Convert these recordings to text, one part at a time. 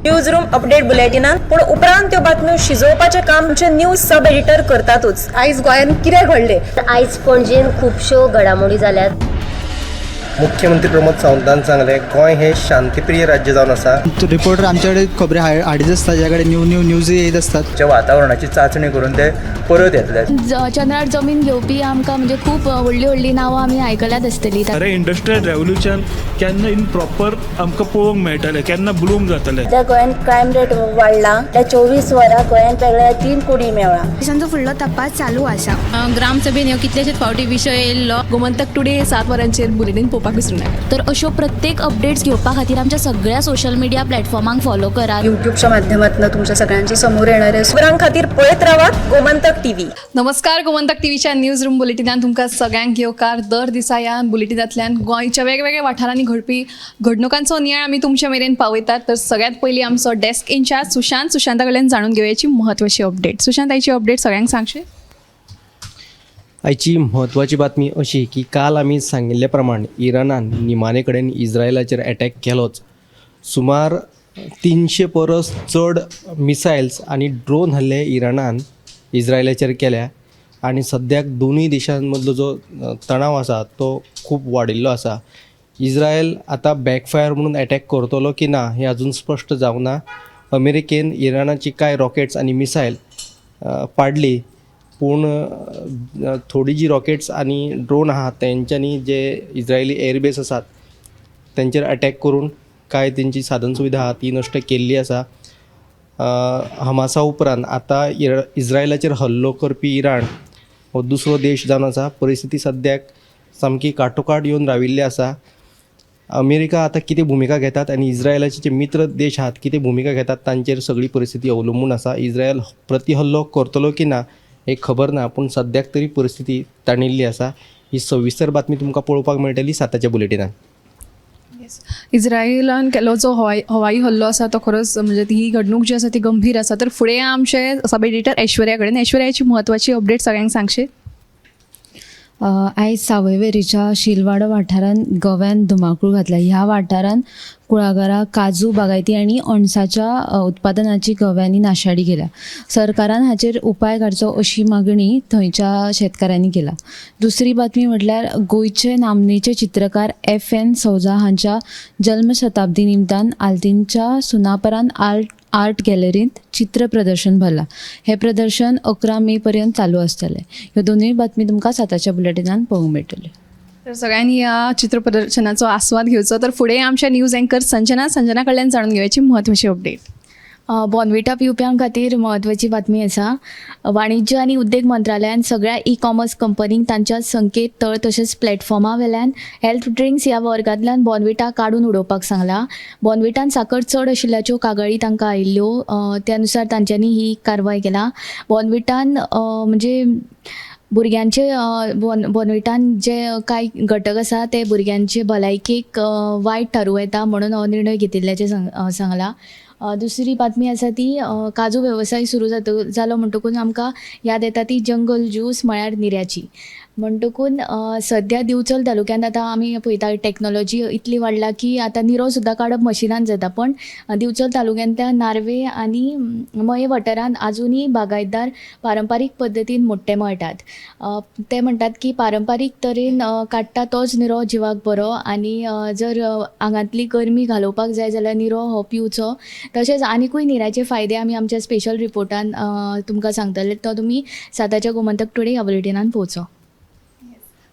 News room update बुलेटिनात पूण उपरांत त्यो बातम्यो शिजोवपाचें काम आमचे न्यूज सब एडिटर करतातूच। आयज गोंयांत कितें घडलें? आयज पणजेन खुबश्यो घडामोडी जाल्यात। मुख्यमंत्री प्रमोद सावंतान सांगले गोंय हे शांतीप्रिय राज्य जावन आसा। रिपोर्टर आमच्याकडे खबरी हाडीत आसता, ज्याकडे न्यूज येत असतात। जे वातावरणाची चाचणी करून ते परत येतले। चंद्रार जमीन घेवपी आमकां म्हणजे खूब व्हडली व्हडली नांवां आमी आयकल्यात आसतली। अरे इंडस्ट्रियल रेवल्युशन केन्ना इन प्रॉपर आमकां पळोवंक मेळटलें, केन्ना ब्लूम जातलें। त्या गोंयांत क्रायम रेट वाडला। त्या 24 वरां गोंयांत वेगळ्या 3 कुडी मेळ्ळा। देशांचो फुडलो तपास चालू आसा। ग्रामसभेन ह्यो कितलेशेच फावटी विशय येयल्लो। गोमंतक टुडे 7 वरांचेर बुलेटिन पळोवपाक विसरूं नाका। तर अश्यो प्रत्येक अपडेट्स घेवपा खातीर आमच्या सगळ्या सोशल मिडिया प्लॅटफॉर्मांक फॉलो करात। युट्यूबच्या माध्यमातून तुमच्या सगळ्यांच्या समोर येणारे खबरां खातीर पळयत रावात गोमंतक टीव्ही। नमस्कार, गोमंतक टीव्हीच्या न्यूज रूम बुलेटिनान तुमकां सगळ्यांक येवकार। दर दिसा ह्या बुलेटिनांतल्यान गोंयच्या वेगवेगळ्या वाठारांनी घडपी घडणुकांचो नियाळ आमी तुमच्या मेरेन पावयतात। तर सगळ्यात पयलीं आमचो डेस्क इंचार्ज सुशांता कडल्यान जाणून घेवयाची म्हत्वाची अपडेट। सुशांत, आयची अपडेट सगळ्यांक सांगशी। आयची म्हत्वाची बातमी अशी की काल आमी सांगिल्ल्या प्रमाण इराणान निमाणे कडेन इस्रायलाचेर अटॅक केलोच। सुमार 300 परस चड मिसायल्स आनी ड्रोन हल्ले इराणान इस्रायलाचेर केल्या आनी सद्याक दोनूय देशांमदलो जो तणाव आसा तो खूब वाडिल्लो आसा। इस्रायल आतां बॅकफायर म्हणून अटॅक करतलो की ना हें अजून स्पश्ट जावंक ना। अमेरिकेन इराणाची कांय रॉकेट्स आनी मिसायल पाडली, पूण थोडी जी रॉकेट्स आनी ड्रोन आहात तेंच्यांनी जे इस्रायली एअरबेस आसात तेंचेर अटॅक करून कांय तेंची साधन सुविधा आहा ती नश्ट केल्ली आसा। हमासा उपरांत आतां इस्रायलाचेर हल्लो करपी इराण हो दुसरो देश जावन आसा। परिस्थिती सद्याक सामकी काटोकाट येवन राविल्ली आसा। अमेरिका आतां कितें भुमिका घेतात आनी इस्रायलाचे जे मित्र देश आहात कितें भुमिका घेतात तांचेर सगळी परिस्थिती अवलंबून आसा। इस्रायल प्रतिहल्लो करतलो की ना हे खबर ना, पूण सद्याक तरी परिस्थिती ताणिल्ली आसा। ही सविस्तर बातमी तुमकां पळोवपाक मेळटली 7च्या बुलेटिनान। इस्रायलान केलो जो हवाई हल्लो आसा तो खरोच म्हणजे ही घडणूक जी आसा ती गंभीर आसा। तर फुडें आमचे सब एडिटर ऐश्वर्या कडेन। ऐश्वर्याची म्हत्वाची अपडेट सगळ्यांक सांगशी। आयज सावयवेरेंच्या शिलवाडो वाठारांत गव्यान धुमाकूळ घातला। ह्या वाठारांत कुळागरां काजू बागायती आनी अणसाच्या उत्पादनाची गव्यांनी नाशाडी केल्या। सरकारान हाचेर उपाय काडचो अशी मागणी थंयच्या शेतकाऱ्यांनी केला। दुसरी बातमी म्हटल्यार गोंयचे नामनेचे चित्रकार FN सौजा हांच्या जल्मशताब्दी निमतान आल्तीनच्या सुनापरान आर्ट गॅलरींत चित्र प्रदर्शन भरला। हे प्रदर्शन 11 मे पर्यंत चालू आसतलें। ह्यो दोनूय बातमी तुमकां 7च्या बुलेटिनान पळोवंक मेळटल्यो। तर सगळ्यांनी ह्या चित्र प्रदर्शनाचो आस्वाद घेवचो। तर फुडें आमच्या न्यूज अँकर संजना कडल्यान जाणून घेवयाची म्हत्वाची अपडेट। बॉर्नविटा पिवप्यां खातीर म्हत्वाची बातमी आसा। वाणिज्य आनी उद्देग मंत्रालयान सगळ्या ई-कॉमर्स कंपनींक तांच्या संकेत तळ तशेंच प्लॅटफॉर्मा वेल्यान हेल्थ ड्रिंक्स ह्या वर्गांतल्यान बॉर्नविटा काडून उडोवपाक सांगला। बॉर्नविटान साखर चड आशिल्ल्याच्यो कागाळी तांकां आयिल्ल्यो, त्यानुसार तांच्यांनी ही कारवाय केला। बॉर्नविटान म्हणजे भुरग्यांचे बॉर्नविटान जे कांय घटक आसा ते भुरग्यांचे भलायकेक वायट थारूं येता म्हणून हो निर्णय घेतिल्ल्याचें सांगला। दुसरी बातमी आसा ती काजू वेवसाय सुरू जालो म्हणटकूच आमकां याद येता ती जंगल ज्यूस म्हळ्यार निर्याची। म्हणटकून सद्या दिवचल तालुक्यांत आतां आमी पळयता टॅक्नॉलॉजी इतली वाडला की आतां निरो सुद्दां काडप मशिनान जाता, पण दिवचल तालुक्यांतल्या नार्वे आनी मये वाठारांत आजुनूय बागायतदार पारंपारीक पद्दतीन मोट्टे मळटात। ते म्हणटात की पारंपारीक तरेन काडटा तोच निरो जिवाक बरो आनी जर आंगांतली गरमी घालोवपाक जाय जाल्यार निरो हो पिवचो। तशेंच आनिकूय निऱ्याचे फायदे आमी आमच्या स्पेशल रिपोर्टान तुमकां सांगतले, तो तुमी 7च्या गोमंतक टुडे ह्या बुलेटिनान पळोवचो।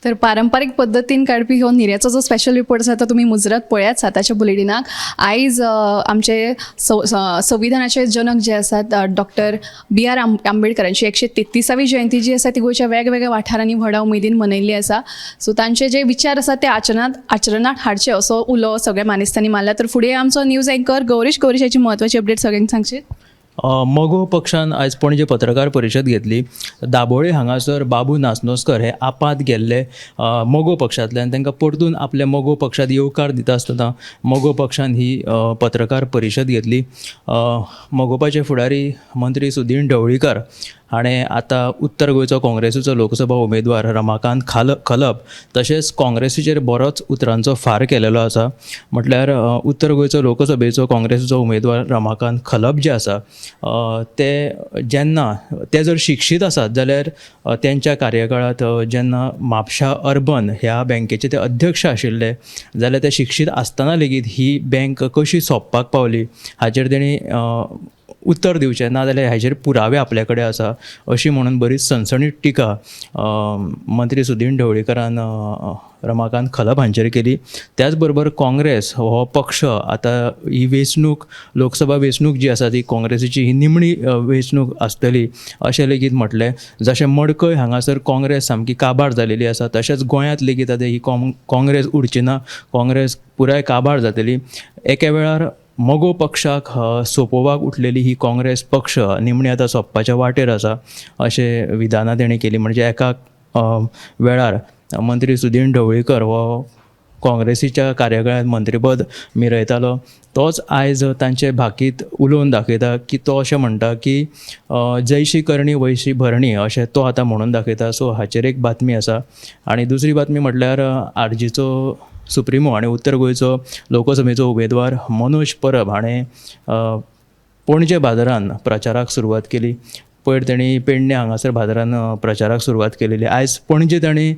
तर पारंपारीक पद्दतीन काडपी हो निर्याचो जो स्पेशल रिपोर्ट आसा तो तुमी मुजरत पळयात 7च्या बुलेटिनाक। आयज आमचे संविधानाचे जनक जे आसात डॉक्टर BR आंबेडकरांची 133वी जयंती जी आसा ती गोंयच्या वेगवेगळ्या वाठारांनी व्हडा उमेदीन मनयल्ली आसा। सो तांचे जे विचार आसात ते आचरणात हाडचे असो उलो सगळ्या मानेस्तांनी मारला। तर फुडें आमचो न्यूज अँकर गौरीश म्हत्वाची अपडेट सगळ्यांक सांगशीत। मोगो पक्षान आयज पणजे पत्रकार परिशद घेतली। दाबोळे हांगासर बाबू नासनोसकर हे आपात गेल्ले मोगो पक्षांतल्यान तांकां परतून आपल्या मोगो पक्षांत येवकार दिता आसतना मोगो पक्षान ही पत्रकार परिशद घेतली। मोगोपाचे फुडारी मंत्री सुदीन ढवळीकर हाणें आतां उत्तर गोंयचो काँग्रेसीचो लोकसभा उमेदवार रमाकांत खलप तशेंच काँग्रेसीचेर बरोच उतरांचो फार केलेलो आसा. म्हटल्यार उत्तर गोंयचो लोकसभेचो काँग्रेसीचो उमेदवार रमाकांत खलप जे आसा जेन्ना ते जर शिक्षीत आसात जाल्यार त्यांच्या कार्यकाळांत जेन्ना म्हापशा अर्बन ह्या बँकेचे ते अध्यक्ष आशिल्ले जाल्यार ते शिक्षीत आसतना लेगीत ही बँक कशी सोंपपाक पावली हाचेर तेणी उत्तर दिवचें ना जाल्यार हाचेर पुरावे आपल्या कडेन आसा अशी म्हणून बरीच सनसणीत टिका मंत्री सुदीन ढवळीकरान रमाकांत खलप हांचेर केली. त्याच बरोबर काँग्रेस हो पक्ष आतां ही वेंचणूक लोकसभा वेंचणूक जी आसा ती काँग्रेसीची ही निमणी वेंचणूक आसतली अशें लेगीत म्हटलें. जशें मडकय हांगासर काँग्रेस सामकी काबार जालेली आसा तशेंच गोंयांत लेगीत आतां ही काँग्रेस उरची ना, काँग्रेस पुराय काबार जातली. एके वेळार मोगो पक्षाक सोंपोवपाक उठलेली ही काँग्रेस पक्ष निमणी आतां सोंपपाच्या वाटेर आसा अशें विधानां तेणें केली. म्हणजे एका वेळार मंत्री सुदीन ढवळीकर हो काँग्रेसीच्या कार्यालयांत मंत्रीपद मिरयतालो तोच आयज तांचे भाकीत उलोवन दाखयता की तो अशें म्हणटा की जैशी करणी वैशी भरणी अशें तो आतां म्हणून दाखयता. सो हाचेर एक बातमी आसा. आनी दुसरी बातमी म्हटल्यार आरजीचो सुप्रिमो आनी उत्तर गोंयचो लोकसभेचो उमेदवार मनोज परब हाणें पणजे बाजारांत प्रचाराक सुरवात केली. पयर तेणी पेडणे हांगासर बाजारांत प्रचाराक सुरवात केलेली. आयज पणजे ताणी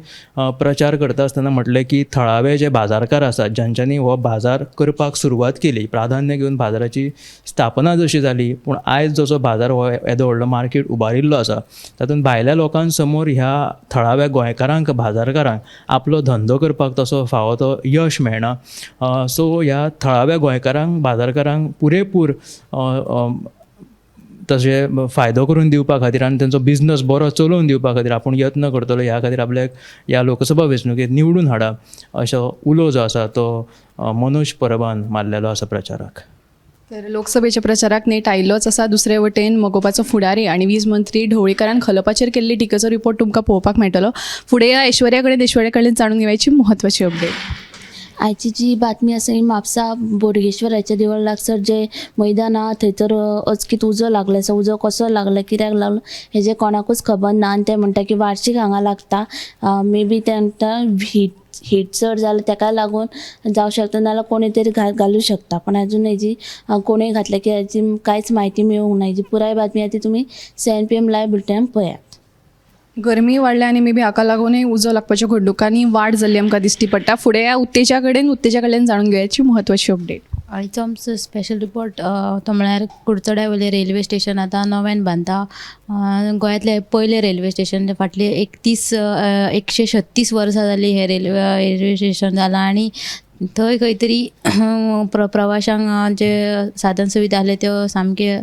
प्रचार करता आसतना म्हटलें की थळावे जे बाजारकार आसात जांच्यांनी हो बाजार करपाक सुरवात केली, प्राधान्य घेवन बाजाराची स्थापना जशी जाली, पूण आयज जसो बाजार हो येदो व्हडलो मार्केट उबारिल्लो आसा तातूंत भायल्या लोकां समोर ह्या थळाव्या गोंयकारांक बाजारकारांक आपलो धंदो करपाक तसो फावो तो यश मेळना. सो ह्या थळाव्या गोंयकारांक बाजारकारांक पुरेपूर तशें फायदो करून दिवपा खातीर आनी तांचो बिझनस बरो चलोवन दिवपा खातीर आपूण यत्न करतलो. ह्या खातीर आपल्याक ह्या लोकसभा वेंचणुकेंत निवडून हाडा असो उलो जो आसा तो मनोज परबान मारलेलो आसा प्रचाराक. तर लोकसभेच्या प्रचाराक नेट आयिल्लोच आसा. दुसरे वटेन मोगोपाचो फुडारी आनी वीज मंत्री ढवळीकरान खलपाचेर केल्ली टिकेचो रिपोर्ट तुमकां पळोवपाक मेळटलो. फुडें या ऐश्वर्या कडेन जाणून घेवपाची म्हत्वाची अपडेट. आयची जी बातमी आसा ही म्हापसा बोडगेश्वराच्या देवळा लागसर जे मैदान आहा थंयसर अचकीत उजो लागलो आसा. उजो कसो लागलो, कित्याक लागलो हेजे कोणाकूच खबर ना आनी ते म्हणटा की वार्षिक हांगा लागता. मे बी तेंकां हीट चड जालें ताका लागून जावं शकता, नाल्यार कोणी तरी घालूं शकता. पण अजून हेजी कोणें घातल्या की हेजी कांयच म्हायती मेळूंक ना. हेजी पुराय बातमी आतां तुमी CNPM लायव्ह बुलेटिनान पळयात. गरमी वाडल्या आनी मे बी हाका लागूनय उजो लागपाच्या घडणुकांनी वाड जाल्ली आमकां दिश्टी पडटा. फुडें या उत्तेजा कडल्यान जाणून घेवयाची म्हत्वाची अपडेट. आयचो आमचो स्पेशल रिपोर्ट तो म्हळ्यार कुडचड्या वयलें रेल्वे स्टेशन आतां नव्यान बांदता. गोंयांतलें पयलें रेल्वे स्टेशन फाटली 136 वर्सां जालीं हें रेल्वे स्टेशन जालां आनी थंय खंय तरी प्रवाशांक जे साधन सुविधा आहल्यो त्यो सामके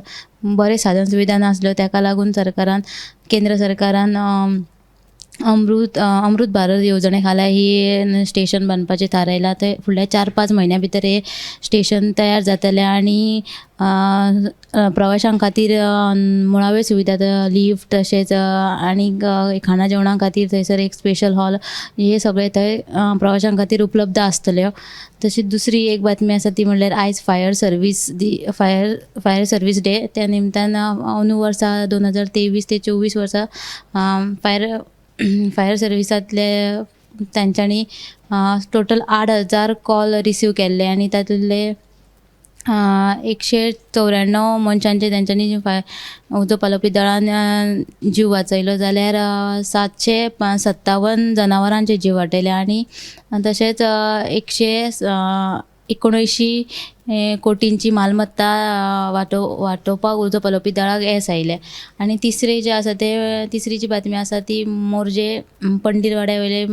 बरे साधन सुविधा नासल्यो. ताका लागून केंद्र सरकारान अमृत भारत येवजणे खाला ही स्टेशन बांदपाचें थारायलां. ते फुडल्या 4-5 म्हयन्यां भितर हे स्टेशन तयार जातलें आनी प्रवाशां खातीर मुळाव्यो सुविधा लिफ्ट तशेंच आनी खाणा जेवणा खातीर थंयसर एक स्पेशल हॉल हे सगळे थंय प्रवाशां खातीर उपलब्ध आसतल्यो. तशीच दुसरी एक बातमी आसा ती म्हणल्यार आयज फायर सर्वीस डे. त्या निमतान अंदू वर्सा 2023 ते 24 वर्सा फायर सर्विसांतले तांच्यांनी टोटल 8,000 कॉल रिसीव केल्ले आनी तातूंतले 194 मनशांचे तांच्यांनी उजो पालोवपी दळान जीव वाचयलो. जाल्यार 757 जनावरांचे जीव वाटयले आनी तशेंच 179 कोटींची मालमत्ता वांटोवपाक उजो पालोवपी दळाक येस आयले. आनी तिसरीची बातमी आसा ती मोरजे पंडीरवाड्या वयले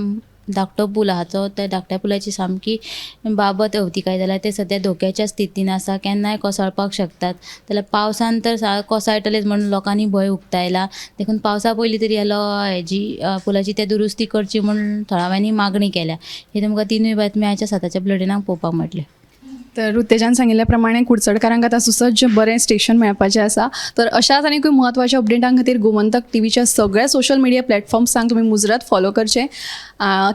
धाकटो पूल आहा त्या धाकट्या पुलाची सामकी बाबत अवतिकाय जाल्यार ते सद्या धोक्याच्या स्थितीन आसा. केन्नाय कोसळपाक शकतात. जाल्यार पावसान तर कोसळटलेच म्हणून लोकांनी भंय उक्तायला. देखून पावसा पयलीं तरी हेजी पुलाची ते दुरुस्ती करची म्हणून थळाव्यांनी मागणी केल्या. हे तुमकां तिनूय बातमी आयच्या 7च्या बुलेटिनाक पळोवपाक मेळटले. तर रुतेजान सांगिल्ल्या प्रमाणे कुडचडकारांक आतां सुसज्ज बरें स्टेशन मेळपाचें आसा. तर अशाच आनीकूय म्हत्वाच्या अपडेटां खातीर गोमंतक टीव्हीच्या सगळ्या सोशल मिडिया प्लॅटफॉर्म्सांक तुमी मुजरत फॉलो करचें.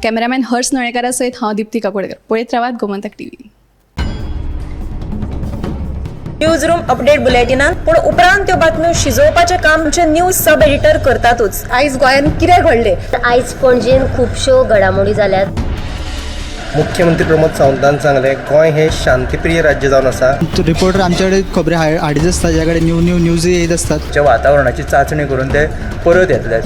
कॅमेरामॅन हर्ष नळेकारा सयत हांव दिप्ती काकोडकर. पळयत रावात Gomantak TV. News room update बुलेटिनान पूण उपरांत त्यो बातम्यो शिजोवपाचें काम आमचे न्यूज सब एडिटर करतातूच. आयज गोंयान कितें घडलें? आयज पणजेन खुबश्यो घडामोडी जाल्यात. मुख्यमंत्री प्रमोद सावंतान सांगलें गोंय हें शांतीप्रिय राज्य जावन आसा. रिपोर्टर आमच्याकडे खबरी हाडीत आसता ज्या कडेन न्यूज येत असतात. वातावरणाची चांचणी करून ते परत येतले.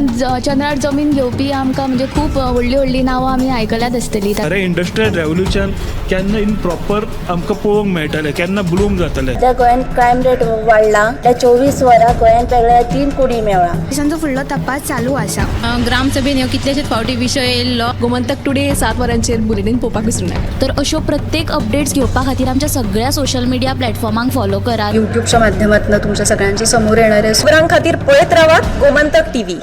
चंद्रार जमीन घेवपी आमकां म्हणजे खूब व्हडली व्हडली नांवां आमी आयकल्यात आसतलीं. अरे इंडस्ट्रियल रेव्होल्युशन केन्ना इन प्रॉपर आमकां पळोवंक मेळटलें, केन्ना ब्लूम जातलें. त्या गोंयान क्रायम रेट वाडला. त्या 24 वरां गोंयान वेगळ्या 3 कोडी मेळ्ळा. पोलिसांचो फुडलो तपास चालू आसा. ग्रामसभेन ह्यो कितलेशेच फावटी विशय येयल्लो. गोमंतक टुडे 7 वरांचेर बुलेटीन पळोवपाक विसरूं नाका. तर अश्यो प्रत्येक अपडेट्स घेवपा खातीर आमच्या सगळ्या सोशल मिडिया प्लॅटफॉर्मांक फॉलो करा. यूट्यूबच्या माध्यमातून तुमच्या सगळ्यांच्या समोर येणारे खबरां खातीर पळयत रावात गोमंतक टीव्ही.